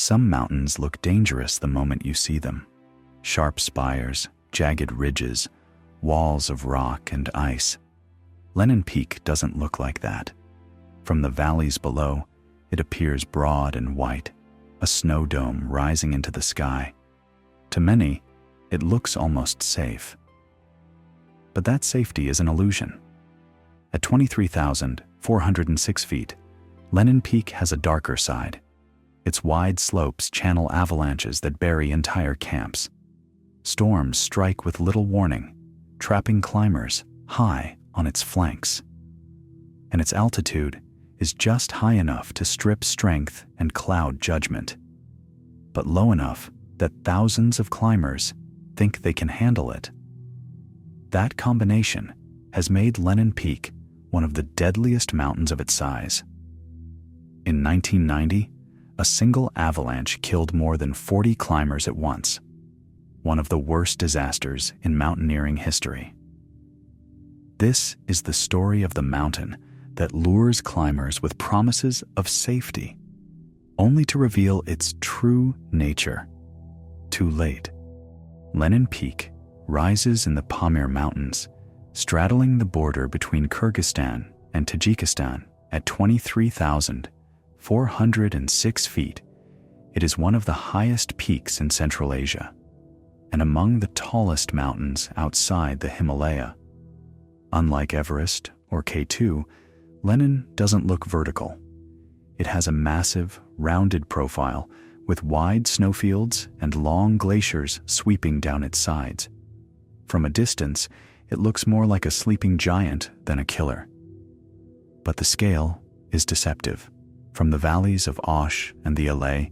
Some mountains look dangerous the moment you see them. Sharp spires, jagged ridges, walls of rock and ice. Lenin Peak doesn't look like that. From the valleys below, it appears broad and white, a snow dome rising into the sky. To many, it looks almost safe. But that safety is an illusion. At 23,406 feet, Lenin Peak has a darker side. Its wide slopes channel avalanches that bury entire camps. Storms strike with little warning, trapping climbers high on its flanks. And its altitude is just high enough to strip strength and cloud judgment, but low enough that thousands of climbers think they can handle it. That combination has made Lenin Peak one of the deadliest mountains of its size. In 1990, a single avalanche killed more than 40 climbers at once, one of the worst disasters in mountaineering history. This is the story of the mountain that lures climbers with promises of safety, only to reveal its true nature too late. Lenin Peak rises in the Pamir Mountains, straddling the border between Kyrgyzstan and Tajikistan at 23,406 feet. It is one of the highest peaks in Central Asia, and among the tallest mountains outside the Himalaya. Unlike Everest or K2, Lenin doesn't look vertical. It has a massive, rounded profile with wide snowfields and long glaciers sweeping down its sides. From a distance, it looks more like a sleeping giant than a killer. But the scale is deceptive. From the valleys of Osh and the Alay,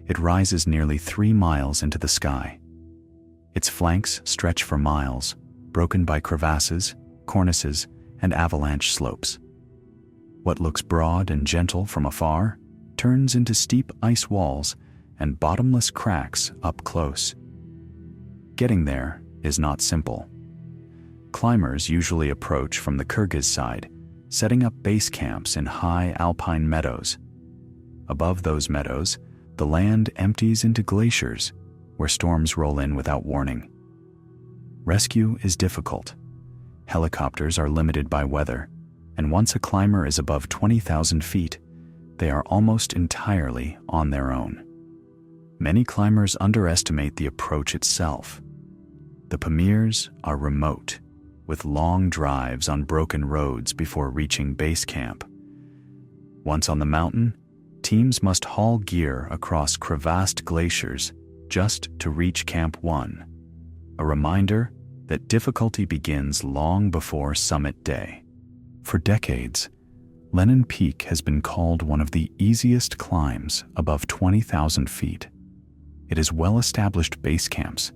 it rises nearly 3 miles into the sky. Its flanks stretch for miles, broken by crevasses, cornices, and avalanche slopes. What looks broad and gentle from afar turns into steep ice walls and bottomless cracks up close. Getting there is not simple. Climbers usually approach from the Kyrgyz side, setting up base camps in high alpine meadows. Above those meadows, the land empties into glaciers where storms roll in without warning. Rescue is difficult. Helicopters are limited by weather, and once a climber is above 20,000 feet, they are almost entirely on their own. Many climbers underestimate the approach itself. The Pamirs are remote, with long drives on broken roads before reaching base camp. Once on the mountain, teams must haul gear across crevassed glaciers just to reach Camp 1, a reminder that difficulty begins long before summit day. For decades, Lenin Peak has been called one of the easiest climbs above 20,000 feet. It has well-established base camps,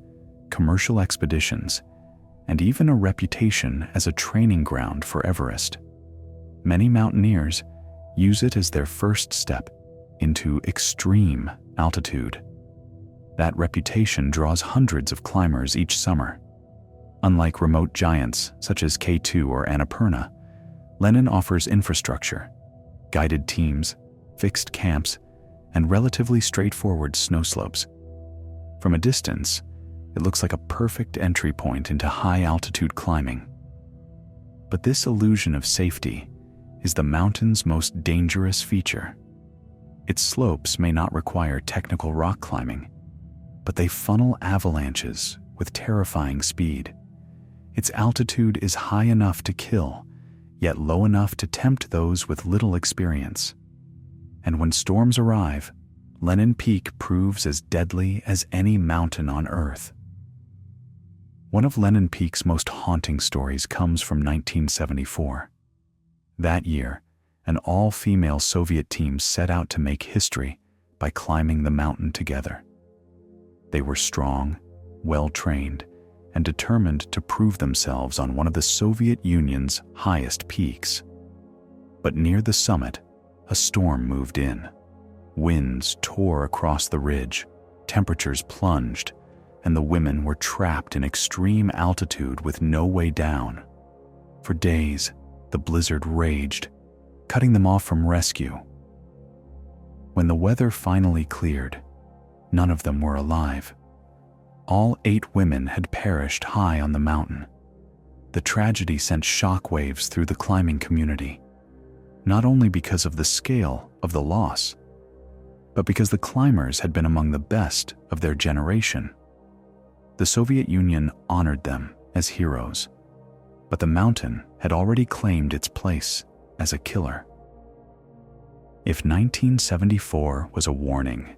commercial expeditions, and even a reputation as a training ground for Everest. Many mountaineers use it as their first step into extreme altitude. That reputation draws hundreds of climbers each summer. Unlike remote giants such as K2 or Annapurna, Lenin offers infrastructure, guided teams, fixed camps, and relatively straightforward snow slopes. From a distance, it looks like a perfect entry point into high-altitude climbing. But this illusion of safety is the mountain's most dangerous feature. Its slopes may not require technical rock climbing, but they funnel avalanches with terrifying speed. Its altitude is high enough to kill, yet low enough to tempt those with little experience. And when storms arrive, Lenin Peak proves as deadly as any mountain on Earth. One of Lenin Peak's most haunting stories comes from 1974. That year, an all-female Soviet team set out to make history by climbing the mountain together. They were strong, well-trained, and determined to prove themselves on one of the Soviet Union's highest peaks. But near the summit, a storm moved in. Winds tore across the ridge, temperatures plunged, and the women were trapped in extreme altitude with no way down. For days, the blizzard raged, cutting them off from rescue. When the weather finally cleared, None of them were alive. All 8 women had perished high on the mountain. The tragedy sent shockwaves through the climbing community, not only because of the scale of the loss, but because the climbers had been among the best of their generation. The Soviet Union honored them as heroes, but the mountain had already claimed its place as a killer. If 1974 was a warning,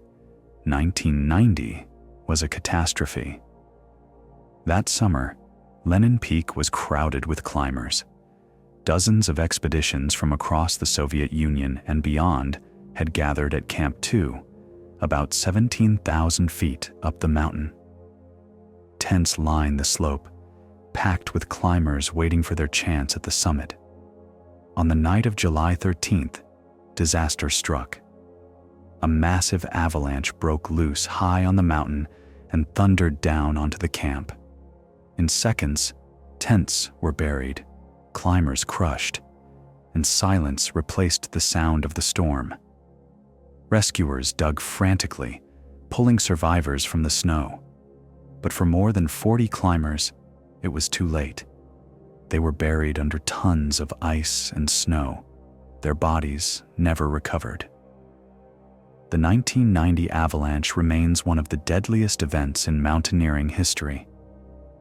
1990 was a catastrophe. That summer, Lenin Peak was crowded with climbers. Dozens of expeditions from across the Soviet Union and beyond had gathered at Camp 2, about 17,000 feet up the mountain. Tents lined the slope, packed with climbers waiting for their chance at the summit. On the night of July 13th, disaster struck. A massive avalanche broke loose high on the mountain and thundered down onto the camp. In seconds, tents were buried, climbers crushed, and silence replaced the sound of the storm. Rescuers dug frantically, pulling survivors from the snow. But for more than 40 climbers, it was too late. They were buried under tons of ice and snow. Their bodies never recovered. The 1990 avalanche remains one of the deadliest events in mountaineering history.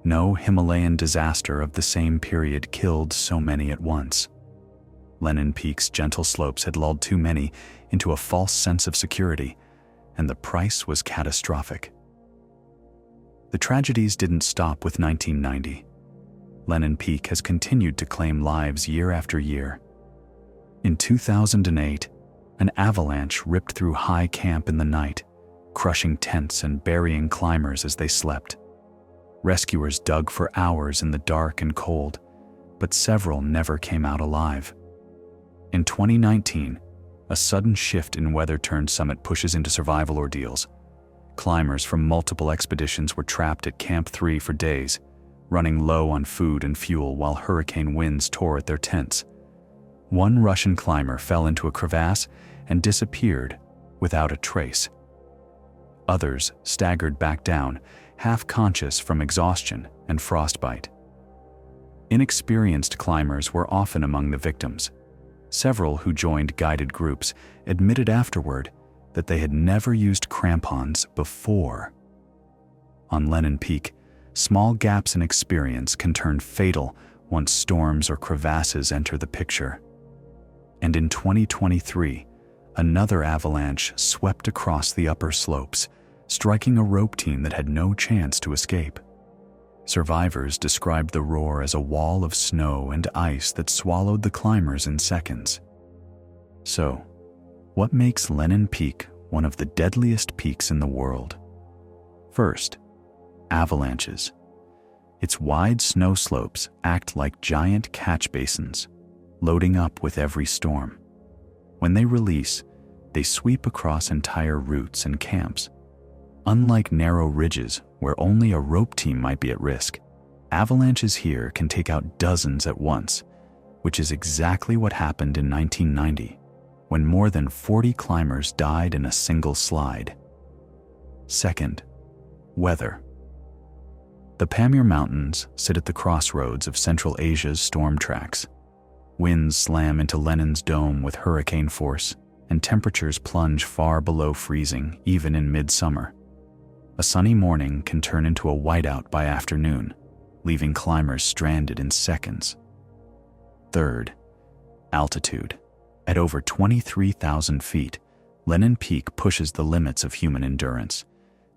No Himalayan disaster of the same period killed so many at once. Lenin Peak's gentle slopes had lulled too many into a false sense of security, and the price was catastrophic. The tragedies didn't stop with 1990. Lenin Peak has continued to claim lives year after year. In 2008, an avalanche ripped through high camp in the night, crushing tents and burying climbers as they slept. Rescuers dug for hours in the dark and cold, but several never came out alive. In 2019, a sudden shift in weather turned summit pushes into survival ordeals. Climbers from multiple expeditions were trapped at Camp 3 for days, running low on food and fuel while hurricane winds tore at their tents. One Russian climber fell into a crevasse and disappeared without a trace. Others staggered back down, half-conscious from exhaustion and frostbite. Inexperienced climbers were often among the victims. Several who joined guided groups admitted afterward that they had never used crampons before. On Lenin Peak, small gaps in experience can turn fatal once storms or crevasses enter the picture. And in 2023, another avalanche swept across the upper slopes, striking a rope team that had no chance to escape. Survivors described the roar as a wall of snow and ice that swallowed the climbers in seconds. So, what makes Lenin Peak one of the deadliest peaks in the world? First, avalanches. Its wide snow slopes act like giant catch basins, loading up with every storm. When they release, they sweep across entire routes and camps. Unlike narrow ridges where only a rope team might be at risk, avalanches here can take out dozens at once, which is exactly what happened in 1990, when more than 40 climbers died in a single slide. Second, weather. The Pamir Mountains sit at the crossroads of Central Asia's storm tracks. Winds slam into Lenin's dome with hurricane force, and temperatures plunge far below freezing even in midsummer. A sunny morning can turn into a whiteout by afternoon, leaving climbers stranded in seconds. Third, altitude. At over 23,000 feet, Lenin Peak pushes the limits of human endurance.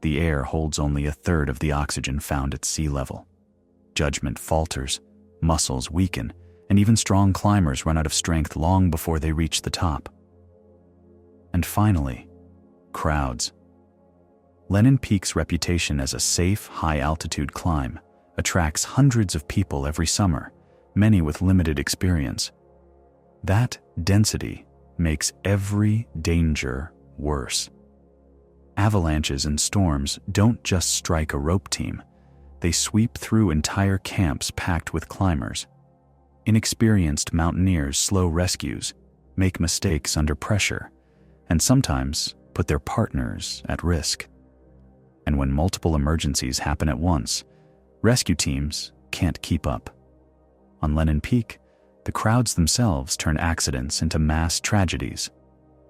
The air holds only a third of the oxygen found at sea level. Judgment falters, muscles weaken, and even strong climbers run out of strength long before they reach the top. And finally, crowds. Lenin Peak's reputation as a safe, high-altitude climb attracts hundreds of people every summer, many with limited experience. That density makes every danger worse. Avalanches and storms don't just strike a rope team, they sweep through entire camps packed with climbers. Inexperienced mountaineers slow rescues, make mistakes under pressure, and sometimes put their partners at risk. And when multiple emergencies happen at once, rescue teams can't keep up. On Lenin Peak, the crowds themselves turn accidents into mass tragedies.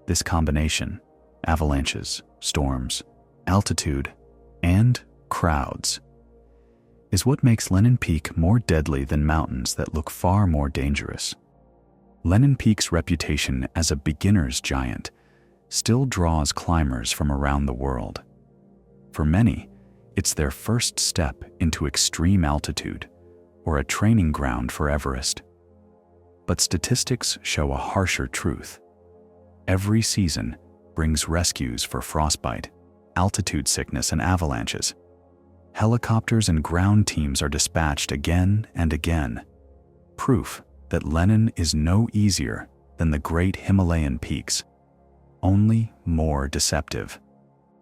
This combination, avalanches, storms, altitude, and crowds, is what makes Lenin Peak more deadly than mountains that look far more dangerous. Lenin Peak's reputation as a beginner's giant still draws climbers from around the world. For many, it's their first step into extreme altitude or a training ground for Everest. But statistics show a harsher truth. Every season brings rescues for frostbite, altitude sickness, and avalanches. Helicopters and ground teams are dispatched again and again. Proof that Lenin is no easier than the great Himalayan peaks, only more deceptive.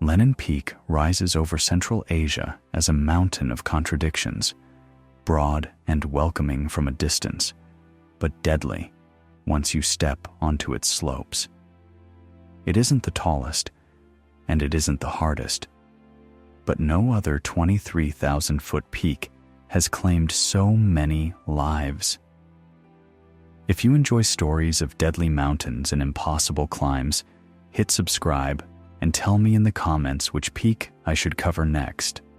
Lenin Peak rises over Central Asia as a mountain of contradictions, broad and welcoming from a distance, but deadly once you step onto its slopes. It isn't the tallest, and it isn't the hardest, but no other 23,000-foot peak has claimed so many lives. If you enjoy stories of deadly mountains and impossible climbs, hit subscribe and tell me in the comments which peak I should cover next.